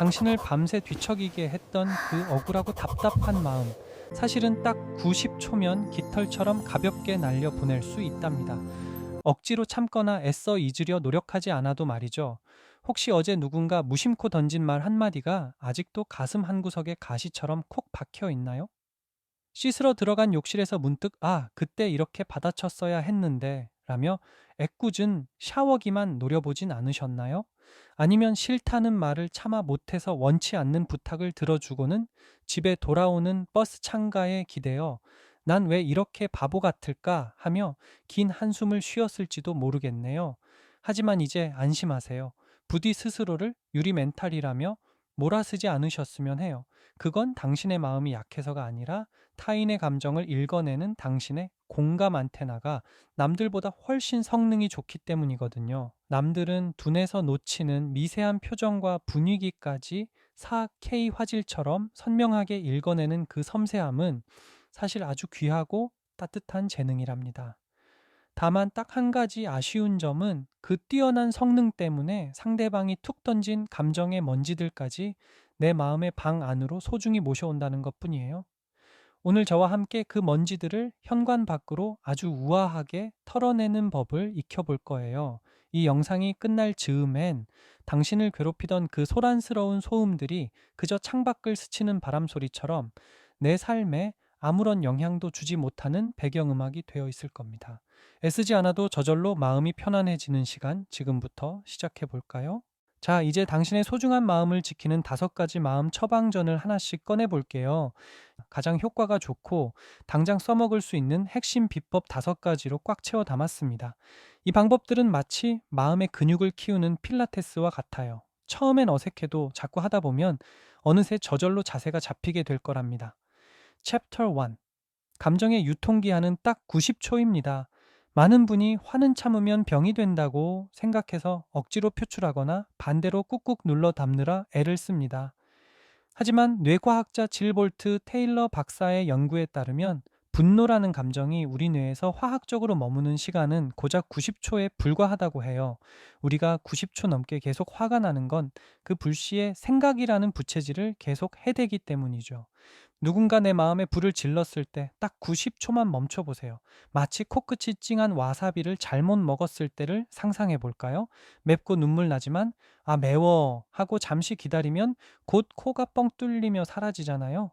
당신을 밤새 뒤척이게 했던 그 억울하고 답답한 마음, 사실은 딱 90초면 깃털처럼 가볍게 날려 보낼 수 있답니다. 억지로 참거나 애써 잊으려 노력하지 않아도 말이죠. 혹시 어제 누군가 무심코 던진 말 한마디가 아직도 가슴 한구석에 가시처럼 콕 박혀 있나요? 씻으러 들어간 욕실에서 문득 그때 이렇게 받아쳤어야 했는데 라며 애꿎은 샤워기만 노려보진 않으셨나요? 아니면 싫다는 말을 참아 못해서 원치 않는 부탁을 들어주고는 집에 돌아오는 버스 창가에 기대어 난 왜 이렇게 바보 같을까 하며 긴 한숨을 쉬었을지도 모르겠네요. 하지만 이제 안심하세요. 부디 스스로를 유리 멘탈이라며 몰아쓰지 않으셨으면 해요. 그건 당신의 마음이 약해서가 아니라 타인의 감정을 읽어내는 당신의 공감 안테나가 남들보다 훨씬 성능이 좋기 때문이거든요. 남들은 둔에서 놓치는 미세한 표정과 분위기까지 4K 화질처럼 선명하게 읽어내는 그 섬세함은 사실 아주 귀하고 따뜻한 재능이랍니다. 다만 딱 한 가지 아쉬운 점은 그 뛰어난 성능 때문에 상대방이 툭 던진 감정의 먼지들까지 내 마음의 방 안으로 소중히 모셔온다는 것 뿐이에요. 오늘 저와 함께 그 먼지들을 현관 밖으로 아주 우아하게 털어내는 법을 익혀볼 거예요. 이 영상이 끝날 즈음엔 당신을 괴롭히던 그 소란스러운 소음들이 그저 창밖을 스치는 바람 소리처럼 내 삶에 아무런 영향도 주지 못하는 배경음악이 되어 있을 겁니다. 애쓰지 않아도 저절로 마음이 편안해지는 시간 지금부터 시작해 볼까요? 자, 이제 당신의 소중한 마음을 지키는 5가지 마음 처방전을 하나씩 꺼내 볼게요. 가장 효과가 좋고 당장 써먹을 수 있는 핵심 비법 5가지로 꽉 채워 담았습니다. 이 방법들은 마치 마음의 근육을 키우는 필라테스와 같아요. 처음엔 어색해도 자꾸 하다 보면 어느새 저절로 자세가 잡히게 될 거랍니다. 챕터 1. 감정의 유통기한은 딱 90초입니다. 많은 분이 화는 참으면 병이 된다고 생각해서 억지로 표출하거나 반대로 꾹꾹 눌러 담느라 애를 씁니다. 하지만 뇌과학자 질볼트 테일러 박사의 연구에 따르면 분노라는 감정이 우리 뇌에서 화학적으로 머무는 시간은 고작 90초에 불과하다고 해요. 우리가 90초 넘게 계속 화가 나는 건 그 불시에 생각이라는 부채질을 계속 해대기 때문이죠. 누군가 내 마음에 불을 질렀을 때 딱 90초만 멈춰 보세요. 마치 코끝이 찡한 와사비를 잘못 먹었을 때를 상상해 볼까요? 맵고 눈물 나지만 매워 하고 잠시 기다리면 곧 코가 뻥 뚫리며 사라지잖아요.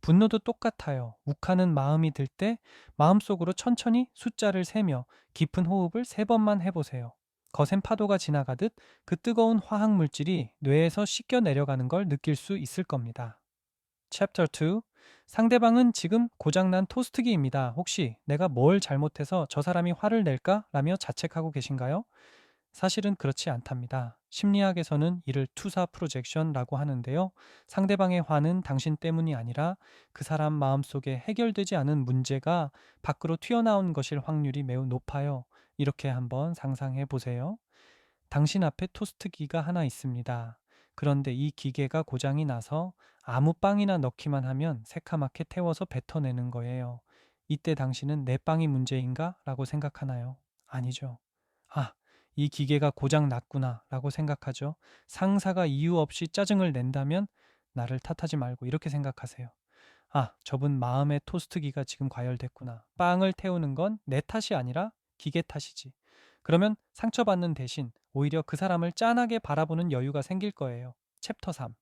분노도 똑같아요. 욱하는 마음이 들 때 마음속으로 천천히 숫자를 세며 깊은 호흡을 3번만 해보세요. 거센 파도가 지나가듯 그 뜨거운 화학 물질이 뇌에서 씻겨 내려가는 걸 느낄 수 있을 겁니다. 챕터 2. 상대방은 지금 고장난 토스트기입니다. 혹시 내가 뭘 잘못해서 저 사람이 화를 낼까? 라며 자책하고 계신가요? 사실은 그렇지 않답니다. 심리학에서는 이를 투사 프로젝션라고 하는데요. 상대방의 화는 당신 때문이 아니라 그 사람 마음속에 해결되지 않은 문제가 밖으로 튀어나온 것일 확률이 매우 높아요. 이렇게 한번 상상해 보세요. 당신 앞에 토스트기가 하나 있습니다. 그런데 이 기계가 고장이 나서 아무 빵이나 넣기만 하면 새카맣게 태워서 뱉어내는 거예요. 이때 당신은 내 빵이 문제인가? 라고 생각하나요? 아니죠. 아, 이 기계가 고장 났구나 라고 생각하죠. 상사가 이유 없이 짜증을 낸다면 나를 탓하지 말고 이렇게 생각하세요. 저분 마음의 토스트기가 지금 과열됐구나. 빵을 태우는 건 내 탓이 아니라 기계 탓이지. 그러면 상처받는 대신 오히려 그 사람을 짠하게 바라보는 여유가 생길 거예요. 챕터 3.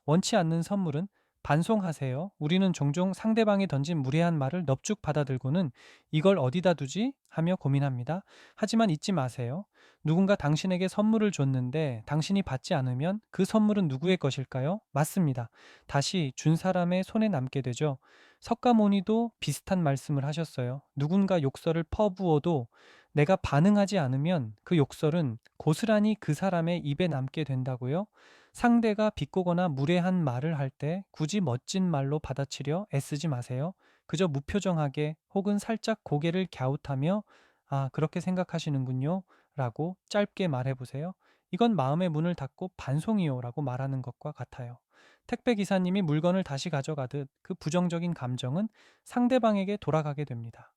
원치 않는 선물은 반송하세요. 우리는 종종 상대방이 던진 무례한 말을 넙죽 받아들고는 이걸 어디다 두지? 하며 고민합니다. 하지만 잊지 마세요. 누군가 당신에게 선물을 줬는데 당신이 받지 않으면 그 선물은 누구의 것일까요? 맞습니다. 다시 준 사람의 손에 남게 되죠. 석가모니도 비슷한 말씀을 하셨어요. 누군가 욕설을 퍼부어도 내가 반응하지 않으면 그 욕설은 고스란히 그 사람의 입에 남게 된다고요. 상대가 비꼬거나 무례한 말을 할 때 굳이 멋진 말로 받아치려 애쓰지 마세요. 그저 무표정하게 혹은 살짝 고개를 갸웃하며 그렇게 생각하시는군요. 라고 짧게 말해보세요. 이건 마음의 문을 닫고 반송이요. 라고 말하는 것과 같아요. 택배 기사님이 물건을 다시 가져가듯 그 부정적인 감정은 상대방에게 돌아가게 됩니다.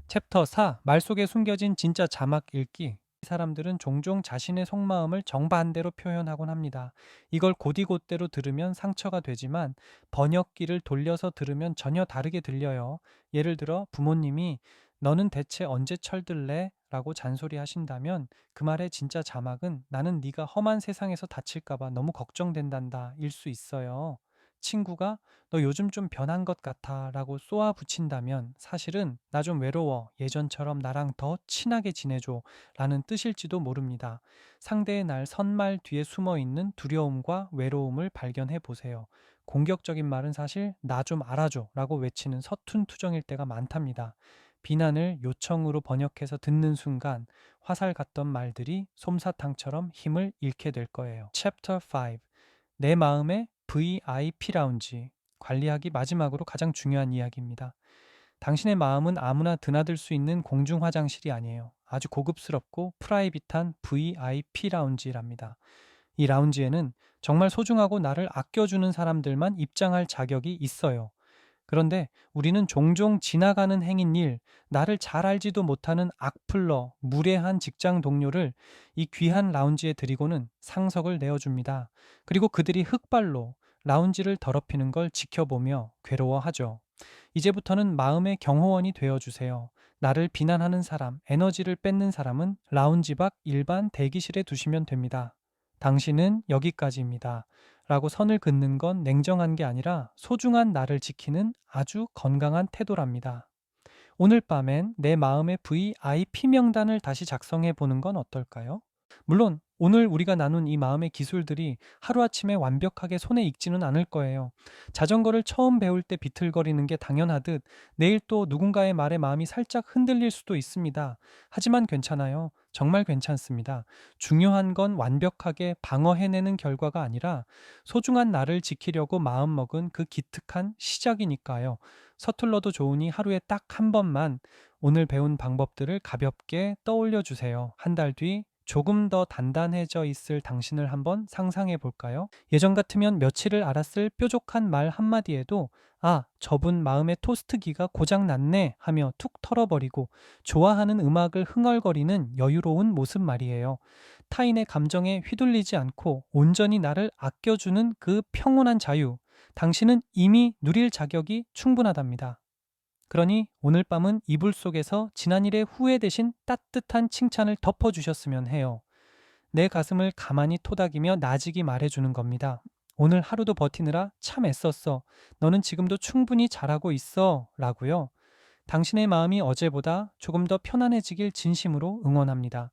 챕터 4. 말 속에 숨겨진 진짜 자막 읽기. 사람들은 종종 자신의 속마음을 정반대로 표현하곤 합니다. 이걸 곧이곧대로 들으면 상처가 되지만 번역기를 돌려서 들으면 전혀 다르게 들려요. 예를 들어 부모님이 너는 대체 언제 철들래? 라고 잔소리하신다면 그 말의 진짜 자막은 나는 네가 험한 세상에서 다칠까 봐 너무 걱정된단다 일 수 있어요. 친구가 너 요즘 좀 변한 것 같아 라고 쏘아 붙인다면 사실은 나 좀 외로워 예전처럼 나랑 더 친하게 지내줘 라는 뜻일지도 모릅니다. 상대의 날 선말 뒤에 숨어 있는 두려움과 외로움을 발견해 보세요. 공격적인 말은 사실 나 좀 알아줘 라고 외치는 서툰 투정일 때가 많답니다. 비난을 요청으로 번역해서 듣는 순간 화살 같던 말들이 솜사탕처럼 힘을 잃게 될 거예요. Chapter 5. 내 마음의 VIP 라운지. 관리하기 마지막으로 가장 중요한 이야기입니다. 당신의 마음은 아무나 드나들 수 있는 공중 화장실이 아니에요. 아주 고급스럽고 프라이빗한 VIP 라운지랍니다. 이 라운지에는 정말 소중하고 나를 아껴주는 사람들만 입장할 자격이 있어요. 그런데 우리는 종종 지나가는 행인 일, 나를 잘 알지도 못하는 악플러, 무례한 직장 동료를 이 귀한 라운지에 들이고는 상석을 내어줍니다. 그리고 그들이 흑발로 라운지를 더럽히는 걸 지켜보며 괴로워하죠. 이제부터는 마음의 경호원이 되어주세요. 나를 비난하는 사람, 에너지를 뺏는 사람은 라운지 밖 일반 대기실에 두시면 됩니다. 당신은 여기까지입니다. 라고 선을 긋는 건 냉정한 게 아니라 소중한 나를 지키는 아주 건강한 태도랍니다. 오늘 밤엔 내 마음의 VIP 명단을 다시 작성해 보는 건 어떨까요? 물론 오늘 우리가 나눈 이 마음의 기술들이 하루아침에 완벽하게 손에 익지는 않을 거예요. 자전거를 처음 배울 때 비틀거리는 게 당연하듯 내일 또 누군가의 말에 마음이 살짝 흔들릴 수도 있습니다. 하지만 괜찮아요. 정말 괜찮습니다. 중요한 건 완벽하게 방어해내는 결과가 아니라 소중한 나를 지키려고 마음먹은 그 기특한 시작이니까요. 서툴러도 좋으니 하루에 딱 한 번만 오늘 배운 방법들을 가볍게 떠올려 주세요. 한 달 뒤 조금 더 단단해져 있을 당신을 한번 상상해 볼까요? 예전 같으면 며칠을 알았을 뾰족한 말 한마디에도 아, 저분 마음의 토스트기가 고장 났네 하며 툭 털어버리고 좋아하는 음악을 흥얼거리는 여유로운 모습 말이에요. 타인의 감정에 휘둘리지 않고 온전히 나를 아껴주는 그 평온한 자유. 당신은 이미 누릴 자격이 충분하답니다. 그러니 오늘 밤은 이불 속에서 지난 일의 후회 대신 따뜻한 칭찬을 덮어주셨으면 해요. 내 가슴을 가만히 토닥이며 나직이 말해주는 겁니다. 오늘 하루도 버티느라 참 애썼어. 너는 지금도 충분히 잘하고 있어. 라고요. 당신의 마음이 어제보다 조금 더 편안해지길 진심으로 응원합니다.